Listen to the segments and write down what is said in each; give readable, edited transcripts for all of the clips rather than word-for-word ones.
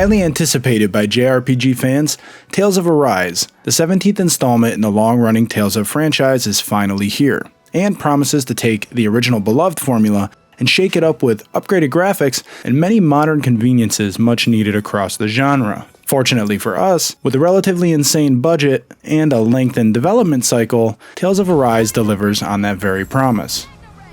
Highly anticipated by JRPG fans, Tales of Arise, the 17th installment in the long-running Tales of franchise, is finally here, and promises to take the original beloved formula and shake it up with upgraded graphics and many modern conveniences much needed across the genre. Fortunately for us, with a relatively insane budget and a lengthened development cycle, Tales of Arise delivers on that very promise.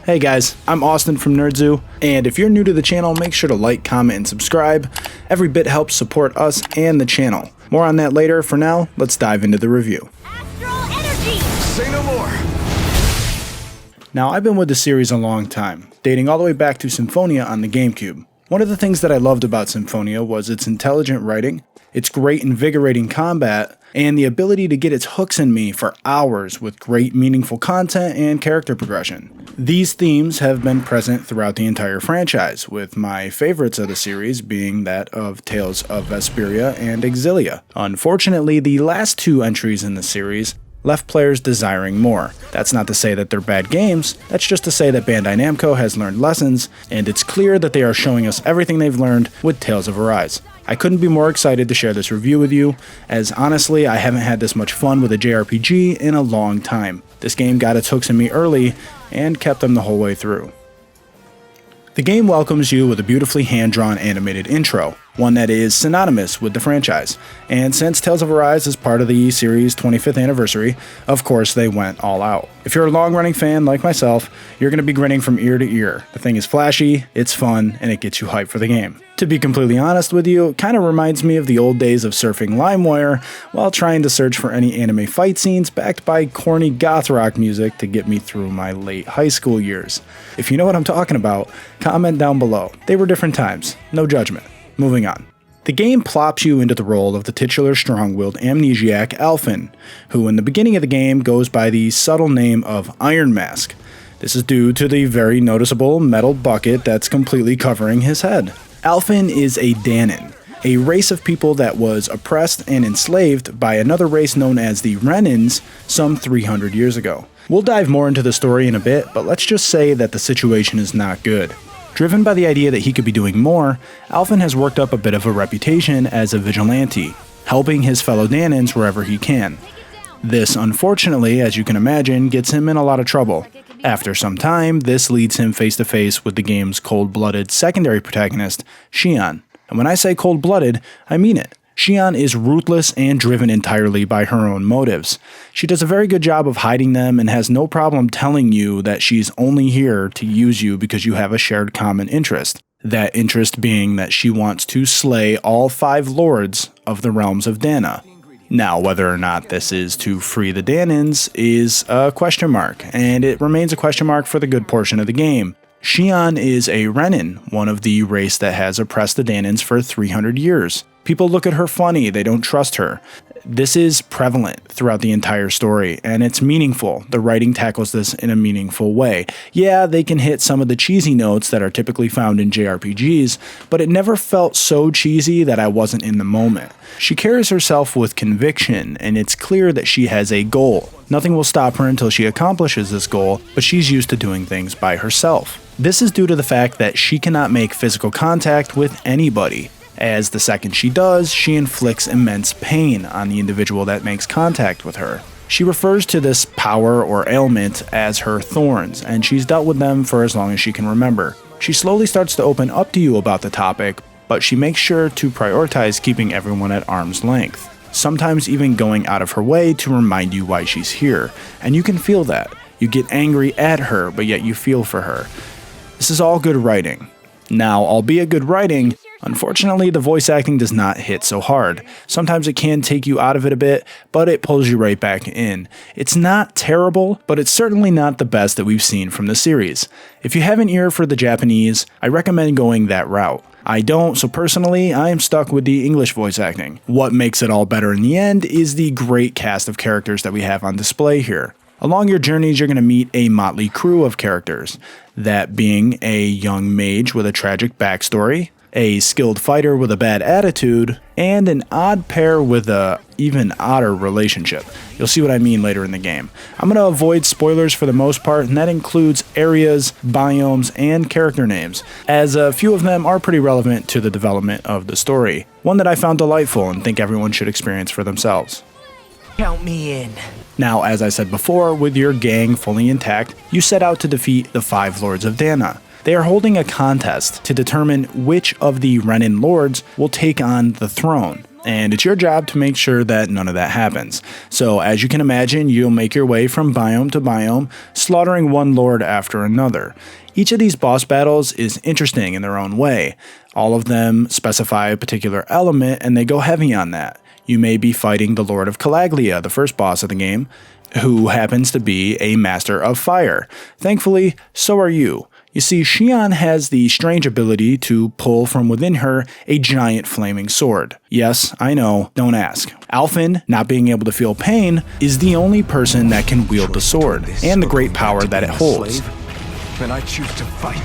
Hey guys, I'm Austin from NERDZOO, and if you're new to the channel, make sure to like, comment, and subscribe. Every bit helps support us and the channel. More on that later. For now, let's dive into the review. Astral energy! Say no more! Now, I've been with the series a long time, dating all the way back to Symphonia on the GameCube. One of the things that I loved about Symphonia was its intelligent writing, its great invigorating combat, and the ability to get its hooks in me for hours with great meaningful content and character progression. These themes have been present throughout the entire franchise, with my favorites of the series being that of Tales of Vesperia and Exilia. Unfortunately, the last two entries in the series left players desiring more. That's not to say that they're bad games, that's just to say that Bandai Namco has learned lessons, and it's clear that they are showing us everything they've learned with Tales of Arise. I couldn't be more excited to share this review with you, as honestly I haven't had this much fun with a JRPG in a long time. This game got its hooks in me early, and kept them the whole way through. The game welcomes you with a beautifully hand-drawn animated intro, one that is synonymous with the franchise, and since Tales of Arise is part of the series' 25th anniversary, of course they went all out. If you're a long-running fan like myself, you're going to be grinning from ear to ear. The thing is flashy, it's fun, and it gets you hyped for the game. To be completely honest with you, it kind of reminds me of the old days of surfing LimeWire while trying to search for any anime fight scenes backed by corny goth rock music to get me through my late high school years. If you know what I'm talking about, comment down below. They were different times, no judgment. Moving on. The game plops you into the role of the titular strong-willed amnesiac Alphen, who in the beginning of the game goes by the subtle name of Iron Mask. This is due to the very noticeable metal bucket that's completely covering his head. Alphen is a Danon, a race of people that was oppressed and enslaved by another race known as the Renans some 300 years ago. We'll dive more into the story in a bit, but let's just say that the situation is not good. Driven by the idea that he could be doing more, Alphen has worked up a bit of a reputation as a vigilante, helping his fellow Danons wherever he can. This, unfortunately, as you can imagine, gets him in a lot of trouble. After some time, this leads him face to face with the game's cold-blooded secondary protagonist, Xion. And when I say cold-blooded, I mean it. Xion is ruthless and driven entirely by her own motives. She does a very good job of hiding them and has no problem telling you that she's only here to use you because you have a shared common interest. That interest being that she wants to slay all 5 lords of the realms of Dana. Now, whether or not this is to free the Danons is a question mark, and it remains a question mark for the good portion of the game. Xion is a Renan, one of the race that has oppressed the Danons for 300 years. People look at her funny, they don't trust her. This is prevalent throughout the entire story, and it's meaningful. The writing tackles this in a meaningful way. Yeah, they can hit some of the cheesy notes that are typically found in JRPGs, but it never felt so cheesy that I wasn't in the moment. She carries herself with conviction, and it's clear that she has a goal. Nothing will stop her until she accomplishes this goal, but she's used to doing things by herself. This is due to the fact that she cannot make physical contact with anybody, as the second she does, she inflicts immense pain on the individual that makes contact with her. She refers to this power or ailment as her thorns, and she's dealt with them for as long as she can remember. She slowly starts to open up to you about the topic, but she makes sure to prioritize keeping everyone at arm's length, sometimes even going out of her way to remind you why she's here, and you can feel that. You get angry at her, but yet you feel for her. This is all good writing. Now, albeit good writing, unfortunately, the voice acting does not hit so hard. Sometimes it can take you out of it a bit, but it pulls you right back in. It's not terrible, but it's certainly not the best that we've seen from the series. If you have an ear for the Japanese, I recommend going that route. I don't, so personally, I am stuck with the English voice acting. What makes it all better in the end is the great cast of characters that we have on display here. Along your journeys, you're going to meet a motley crew of characters, that being a young mage with a tragic backstory, a skilled fighter with a bad attitude, and an odd pair with a even odder relationship. You'll see what I mean later in the game. I'm going to avoid spoilers for the most part, and that includes areas, biomes, and character names, as a few of them are pretty relevant to the development of the story. One that I found delightful and think everyone should experience for themselves. Count me in. Now, as I said before, with your gang fully intact, you set out to defeat the 5 Lords of Dana. They are holding a contest to determine which of the Renin Lords will take on the throne, and it's your job to make sure that none of that happens. So, as you can imagine, you'll make your way from biome to biome, slaughtering one lord after another. Each of these boss battles is interesting in their own way. All of them specify a particular element, and they go heavy on that. You may be fighting the Lord of Calaglia, the first boss of the game, who happens to be a master of fire. Thankfully, so are you. You see, Xion has the strange ability to pull from within her a giant flaming sword. Yes, I know, don't ask. Alphen, not being able to feel pain, is the only person that can wield the sword, and the great power that it holds. Then I choose to fight.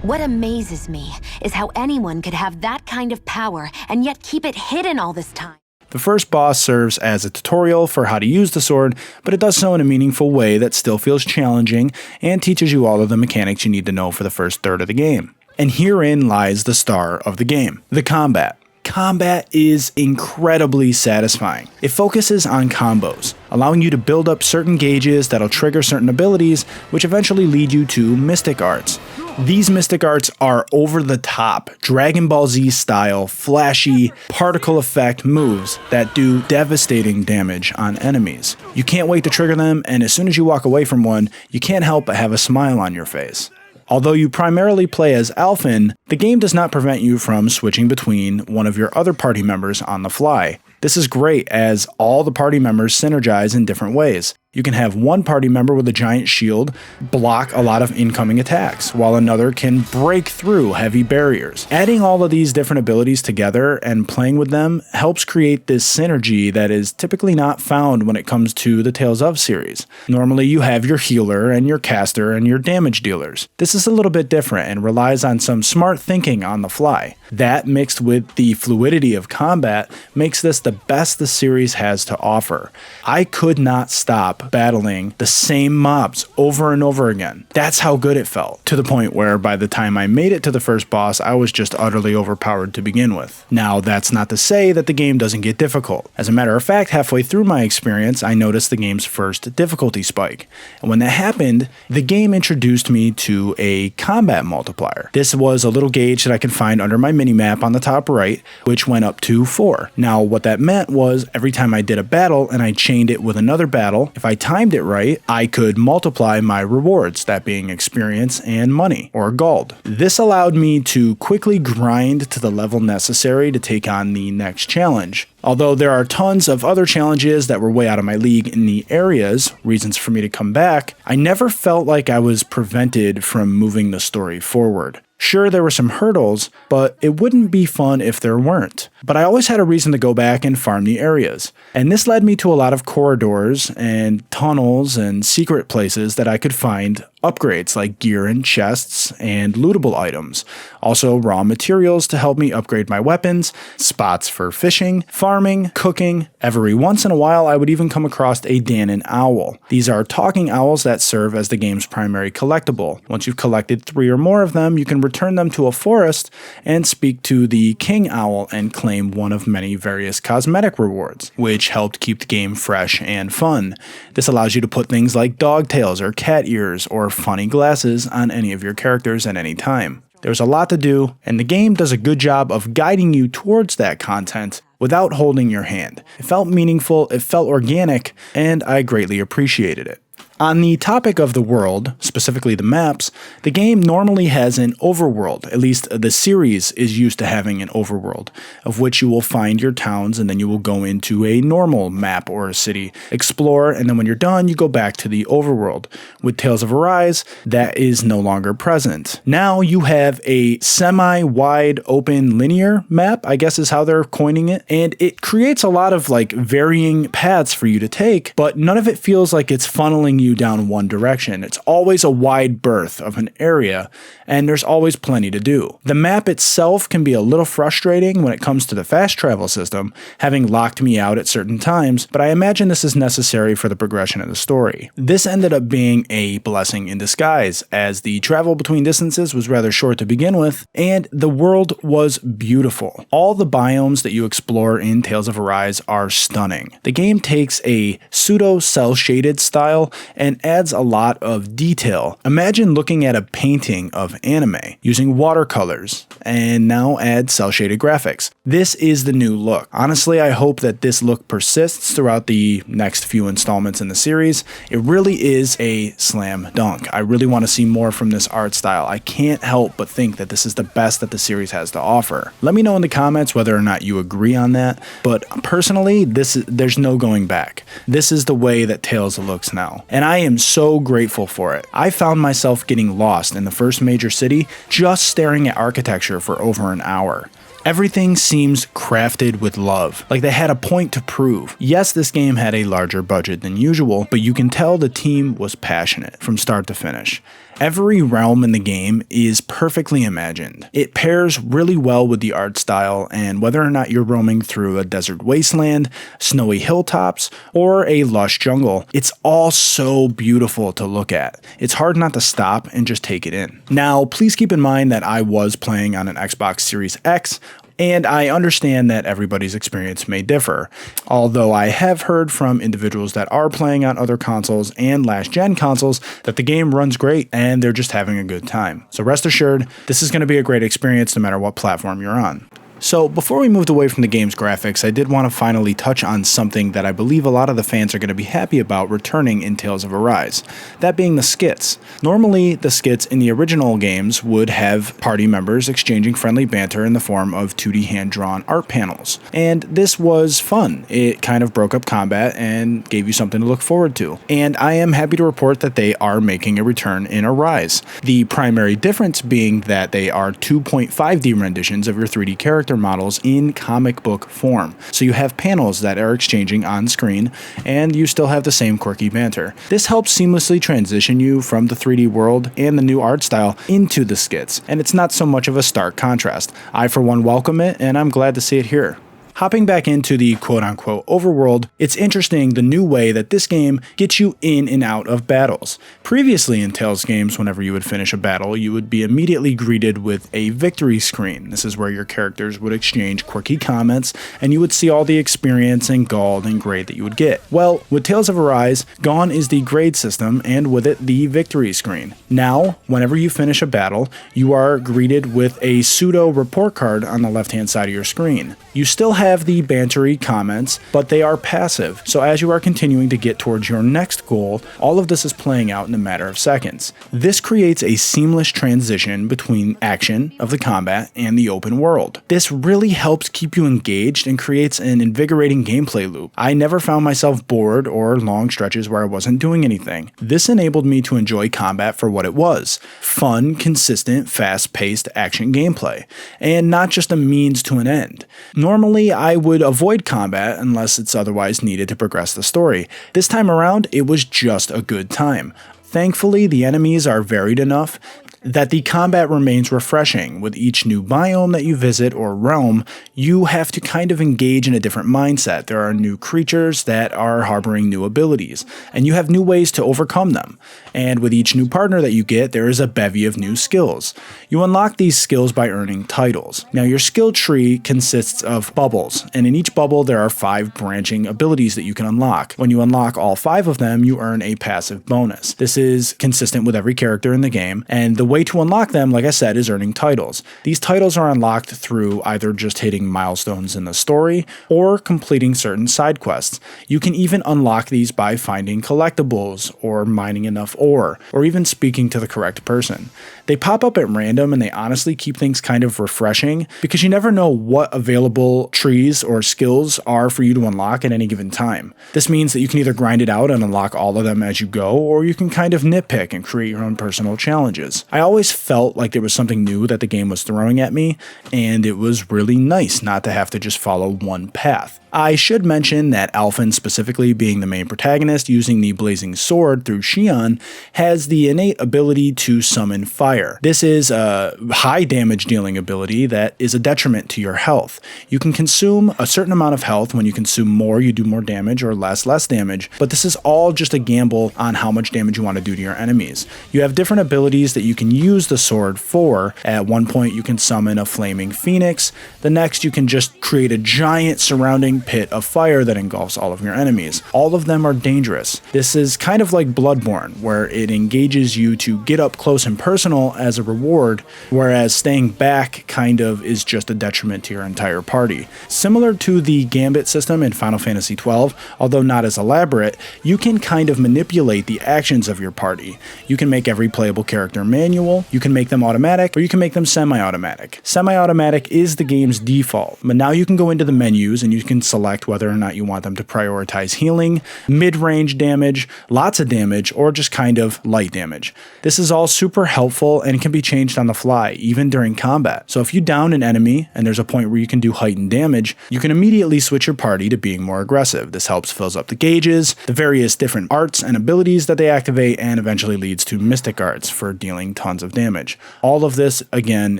What amazes me is how anyone could have that kind of power and yet keep it hidden all this time. The first boss serves as a tutorial for how to use the sword, but it does so in a meaningful way that still feels challenging and teaches you all of the mechanics you need to know for the first third of the game. And herein lies the star of the game, the combat. Combat is incredibly satisfying. It focuses on combos, allowing you to build up certain gauges that'll trigger certain abilities, which eventually lead you to Mystic Arts. These Mystic Arts are over-the-top, Dragon Ball Z style, flashy, particle effect moves that do devastating damage on enemies. You can't wait to trigger them, and as soon as you walk away from one, you can't help but have a smile on your face. Although you primarily play as Alphen, the game does not prevent you from switching between one of your other party members on the fly. This is great as all the party members synergize in different ways. You can have one party member with a giant shield block a lot of incoming attacks, while another can break through heavy barriers. Adding all of these different abilities together and playing with them helps create this synergy that is typically not found when it comes to the Tales of series. Normally you have your healer and your caster and your damage dealers. This is a little bit different and relies on some smart thinking on the fly. That, mixed with the fluidity of combat, makes this the best the series has to offer. I could not stop battling the same mobs over and over again. That's how good it felt, to the point where by the time I made it to the first boss, I was just utterly overpowered to begin with. Now, that's not to say that the game doesn't get difficult. As a matter of fact, halfway through my experience, I noticed the game's first difficulty spike. And when that happened, the game introduced me to a combat multiplier. This was a little gauge that I could find under my minimap on the top right, which went up to 4. Now, what that meant was every time I did a battle and I chained it with another battle, if I timed it right, I could multiply my rewards, that being experience and money, or gold. This allowed me to quickly grind to the level necessary to take on the next challenge. Although there are tons of other challenges that were way out of my league in the areas, reasons for me to come back, I never felt like I was prevented from moving the story forward. Sure, there were some hurdles, but it wouldn't be fun if there weren't. But I always had a reason to go back and farm the areas. And this led me to a lot of corridors and tunnels and secret places that I could find upgrades like gear and chests and lootable items. Also raw materials to help me upgrade my weapons, spots for fishing, farming, cooking. Every once in a while I would even come across a Danon owl. These are talking owls that serve as the game's primary collectible. Once you've collected 3 or more of them, you can return them to a forest and speak to the king owl and claim one of many various cosmetic rewards, which helped keep the game fresh and fun. This allows you to put things like dog tails or cat ears or funny glasses on any of your characters at any time. There's a lot to do, and the game does a good job of guiding you towards that content without holding your hand. It felt meaningful, it felt organic, and I greatly appreciated it. On the topic of the world, specifically the maps, the game normally has an overworld. At least the series is used to having an overworld, of which you will find your towns and then you will go into a normal map or a city, explore, and then when you're done, you go back to the overworld. With Tales of Arise, that is no longer present. Now you have a semi-wide open linear map, I guess is how they're coining it, and it creates a lot of varying paths for you to take, but none of it feels like it's funneling you you down one direction. It's always a wide berth of an area, and there's always plenty to do. The map itself can be a little frustrating when it comes to the fast travel system, having locked me out at certain times, but I imagine this is necessary for the progression of the story. This ended up being a blessing in disguise, as the travel between distances was rather short to begin with, and the world was beautiful. All the biomes that you explore in Tales of Arise are stunning. The game takes a pseudo cel shaded style and adds a lot of detail. Imagine looking at a painting of anime using watercolors and now add cel shaded graphics. This is the new look. Honestly, I hope that this look persists throughout the next few installments in the series. It really is a slam dunk. I really want to see more from this art style. I can't help but think that this is the best that the series has to offer. Let me know in the comments whether or not you agree on that, but personally, there's no going back. This is the way that Tales looks now, and I am so grateful for it. I found myself getting lost in the first major city just staring at architecture for over an hour. Everything seems crafted with love, like they had a point to prove. Yes, this game had a larger budget than usual, but you can tell the team was passionate from start to finish. Every realm in the game is perfectly imagined. It pairs really well with the art style, and whether or not you're roaming through a desert wasteland, snowy hilltops, or a lush jungle, it's all so beautiful to look at. It's hard not to stop and just take it in. Now, please keep in mind that I was playing on an Xbox Series X, and I understand that everybody's experience may differ, although I have heard from individuals that are playing on other consoles and last-gen consoles that the game runs great and they're just having a good time. So rest assured, this is going to be a great experience no matter what platform you're on. So before we moved away from the game's graphics, I did want to finally touch on something that I believe a lot of the fans are going to be happy about returning in Tales of Arise, that being the skits. Normally, the skits in the original games would have party members exchanging friendly banter in the form of 2D hand-drawn art panels, and this was fun. It kind of broke up combat and gave you something to look forward to, and I am happy to report that they are making a return in Arise. The primary difference being that they are 2.5D renditions of your 3D character models in comic book form. So you have panels that are exchanging on screen, and you still have the same quirky banter. This helps seamlessly transition you from the 3D world and the new art style into the skits, and it's not so much of a stark contrast. I for one welcome it, and I'm glad to see it here. Hopping back into the quote-unquote overworld, it's interesting the new way that this game gets you in and out of battles. Previously in Tales games, whenever you would finish a battle, you would be immediately greeted with a victory screen. This is where your characters would exchange quirky comments, and you would see all the experience and gold and grade that you would get. Well, with Tales of Arise, gone is the grade system, and with it, the victory screen. Now, whenever you finish a battle, you are greeted with a pseudo report card on the left-hand side of your screen. You still have the bantery comments, but they are passive, so as you are continuing to get towards your next goal, all of this is playing out in a matter of seconds. This creates a seamless transition between action of the combat and the open world. This really helps keep you engaged and creates an invigorating gameplay loop. I never found myself bored or long stretches where I wasn't doing anything. This enabled me to enjoy combat for what it was: fun, consistent, fast-paced action gameplay, and not just a means to an end. Normally, I would avoid combat unless it's otherwise needed to progress the story. This time around, it was just a good time. Thankfully, the enemies are varied enough that the combat remains refreshing. With each new biome that you visit or realm, you have to kind of engage in a different mindset. There are new creatures that are harboring new abilities, and you have new ways to overcome them. And with each new partner that you get, there is a bevy of new skills. You unlock these skills by earning titles. Now, your skill tree consists of bubbles, and in each bubble there are 5 branching abilities that you can unlock. When you unlock all 5 of them, you earn a passive bonus. This is consistent with every character in the game, and the way to unlock them, like I said, is earning titles. These titles are unlocked through either just hitting milestones in the story or completing certain side quests. You can even unlock these by finding collectibles or mining enough ore, or even speaking to the correct person. They pop up at random, and they honestly keep things kind of refreshing because you never know what available trees or skills are for you to unlock at any given time. This means that you can either grind it out and unlock all of them as you go, or you can kind of nitpick and create your own personal challenges. I always felt like there was something new that the game was throwing at me, and it was really nice not to have to just follow one path. I should mention that Alphen, specifically being the main protagonist using the blazing sword through Xion, has the innate ability to summon fire. This is a high damage dealing ability that is a detriment to your health. You can consume a certain amount of health. When you consume more, you do more damage, or less damage, but this is all just a gamble on how much damage you want to do to your enemies. You have different abilities that you can use the sword for. At one point you can summon a flaming phoenix, the next you can just create a giant surrounding pit of fire that engulfs all of your enemies. All of them are dangerous. This is kind of like Bloodborne, where it engages you to get up close and personal as a reward, whereas staying back kind of is just a detriment to your entire party. Similar to the Gambit system in Final Fantasy XII, although not as elaborate, you can kind of manipulate the actions of your party. You can make every playable character manual, you can make them automatic, or you can make them semi-automatic. Semi-automatic is the game's default, but now you can go into the menus and you can select whether or not you want them to prioritize healing, mid-range damage, lots of damage, or just kind of light damage. This is all super helpful and can be changed on the fly, even during combat. So if you down an enemy and there's a point where you can do heightened damage, you can immediately switch your party to being more aggressive. This helps fills up the gauges, the various different arts and abilities that they activate, and eventually leads to mystic arts for dealing tons of damage. All of this, again,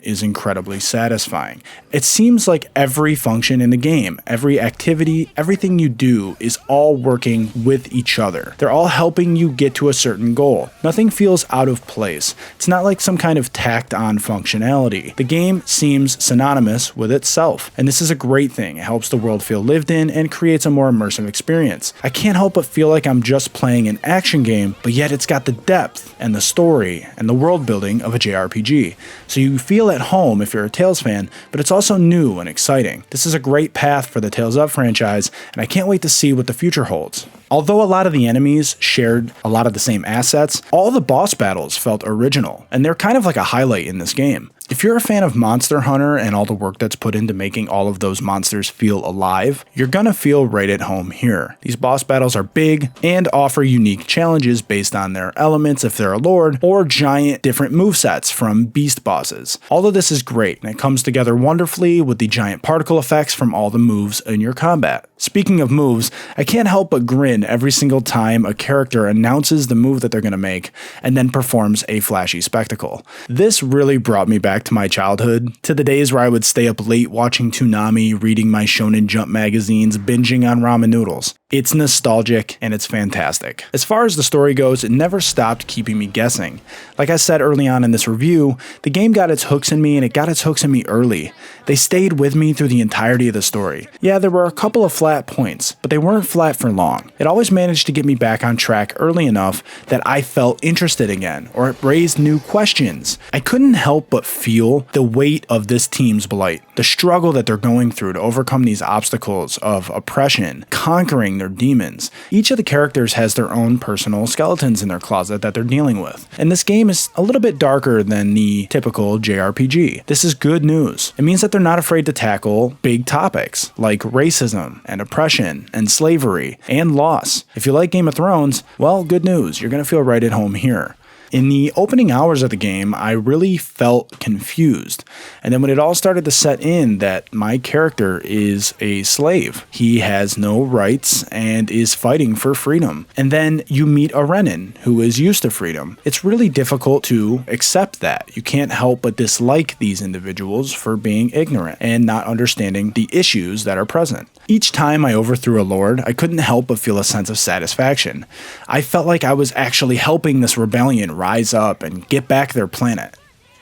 is incredibly satisfying. It seems like every function in the game, every activity, everything you do is all working with each other. They're all helping you get to a certain goal. Nothing feels out of place. It's not like some kind of tacked on functionality. The game seems synonymous with itself, and this is a great thing. It helps the world feel lived in and creates a more immersive experience. I can't help but feel like I'm just playing an action game, but yet it's got the depth and the story and the world building of a JRPG. So you feel at home if you're a Tales fan, but it's also new and exciting. This is a great path for the Tales of franchise, and I can't wait to see what the future holds. Although a lot of the enemies shared a lot of the same assets, all the boss battles felt original, and they're kind of like a highlight in this game. If you're a fan of Monster Hunter and all the work that's put into making all of those monsters feel alive, you're gonna feel right at home here. These boss battles are big and offer unique challenges based on their elements if they're a lord, or giant different movesets from beast bosses. All of this is great, and it comes together wonderfully with the giant particle effects from all the moves in your combat. Speaking of moves, I can't help but grin every single time a character announces the move that they're gonna make and then performs a flashy spectacle. This really brought me back to my childhood, to the days where I would stay up late watching Toonami, reading my Shonen Jump magazines, binging on ramen noodles. It's nostalgic and it's fantastic. As far as the story goes, it never stopped keeping me guessing. Like I said early on in this review, the game got its hooks in me, and it got its hooks in me early. They stayed with me through the entirety of the story. Yeah, there were a couple of flat points, but they weren't flat for long. It always managed to get me back on track early enough that I felt interested again, or it raised new questions. I couldn't help but feel the weight of this team's blight, the struggle that they're going through to overcome these obstacles of oppression, conquering their demons. Each of the characters has their own personal skeletons in their closet that they're dealing with. And this game is a little bit darker than the typical JRPG. This is good news. It means that they're not afraid to tackle big topics like racism and oppression and slavery and loss. If you like Game of Thrones, well, good news. You're going to feel right at home here. In the opening hours of the game, I really felt confused. And then when it all started to set in that my character is a slave, he has no rights and is fighting for freedom. And then you meet a Renin who is used to freedom. It's really difficult to accept that. You can't help but dislike these individuals for being ignorant and not understanding the issues that are present. Each time I overthrew a lord, I couldn't help but feel a sense of satisfaction. I felt like I was actually helping this rebellion rise up and get back their planet.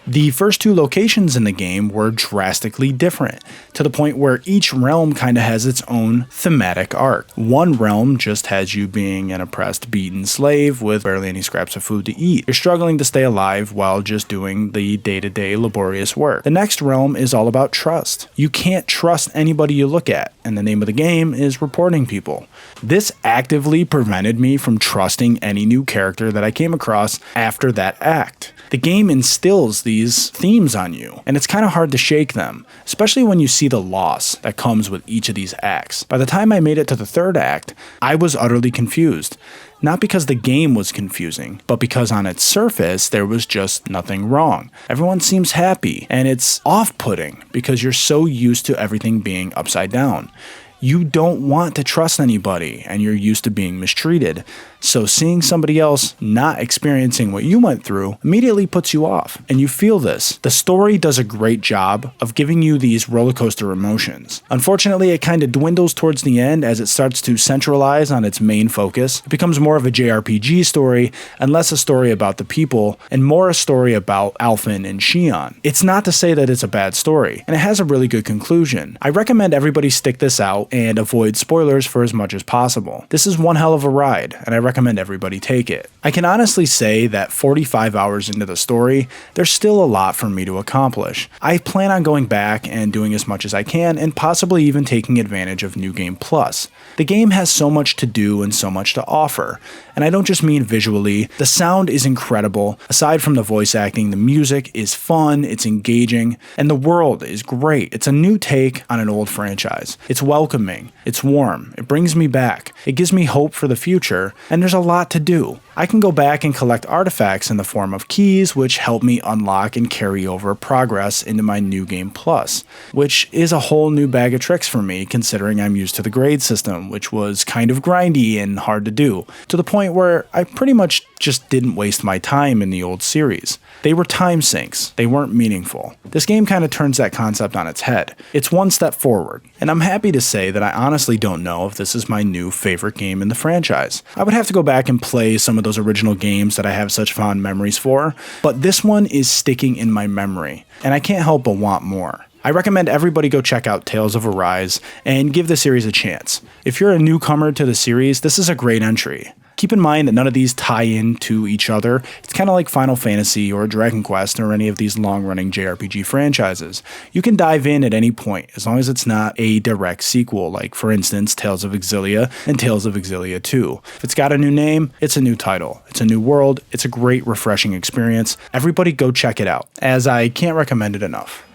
The first two locations in the game were drastically different, to the point where each realm kind of has its own thematic arc. One realm just has you being an oppressed, beaten slave with barely any scraps of food to eat. You're struggling to stay alive while just doing the day-to-day laborious work. The next realm is all about trust. You can't trust anybody you look at, and the name of the game is reporting people. This actively prevented me from trusting any new character that I came across after that act. The game instills these themes on you, and it's kind of hard to shake them, especially when you see the loss that comes with each of these acts. By the time I made it to the third act, I was utterly confused. Not because the game was confusing, but because on its surface, there was just nothing wrong. Everyone seems happy, and it's off-putting because you're so used to everything being upside down. You don't want to trust anybody, and you're used to being mistreated. So seeing somebody else not experiencing what you went through immediately puts you off, and you feel this. The story does a great job of giving you these roller coaster emotions. Unfortunately, it kind of dwindles towards the end as it starts to centralize on its main focus. It becomes more of a JRPG story and less a story about the people and more a story about Alphen and Xion. It's not to say that it's a bad story, and it has a really good conclusion. I recommend everybody stick this out and avoid spoilers for as much as possible. This is one hell of a ride, and I recommend everybody take it. I can honestly say that 45 hours into the story, there's still a lot for me to accomplish. I plan on going back and doing as much as I can and possibly even taking advantage of New Game Plus. The game has so much to do and so much to offer, and I don't just mean visually. The sound is incredible. Aside from the voice acting, the music is fun, it's engaging, and the world is great. It's a new take on an old franchise. It's welcoming, it's warm, it brings me back, it gives me hope for the future, and there's a lot to do. I can go back and collect artifacts in the form of keys, which help me unlock and carry over progress into my New Game Plus, which is a whole new bag of tricks for me considering I'm used to the grade system, which was kind of grindy and hard to do, to the point where I pretty much just didn't waste my time in the old series. They were time sinks, they weren't meaningful. This game kind of turns that concept on its head. It's one step forward, and I'm happy to say that I honestly don't know if this is my new favorite game in the franchise. I would have to go back and play some of those original games that I have such fond memories for, but this one is sticking in my memory, and I can't help but want more. I recommend everybody go check out Tales of Arise and give the series a chance. If you're a newcomer to the series, this is a great entry. Keep in mind that none of these tie into each other. It's kind of like Final Fantasy or Dragon Quest or any of these long-running JRPG franchises. You can dive in at any point, as long as it's not a direct sequel, like, for instance, Tales of Exilia and Tales of Exilia 2. If it's got a new name, it's a new title. It's a new world. It's a great, refreshing experience. Everybody go check it out, as I can't recommend it enough.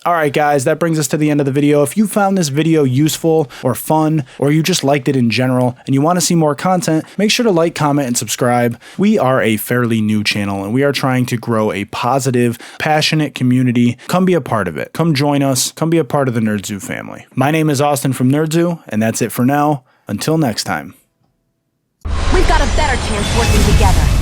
Alright guys, that brings us to the end of the video. If you found this video useful or fun, or you just liked it in general and you want to see more content, make sure to like, comment, and subscribe. We are a fairly new channel and we are trying to grow a positive, passionate community. Come be a part of it. Come join us. Come be a part of the NERDZOO family. My name is Austin from NERDZOO, and that's it for now. Until next time. We've got a better chance working together.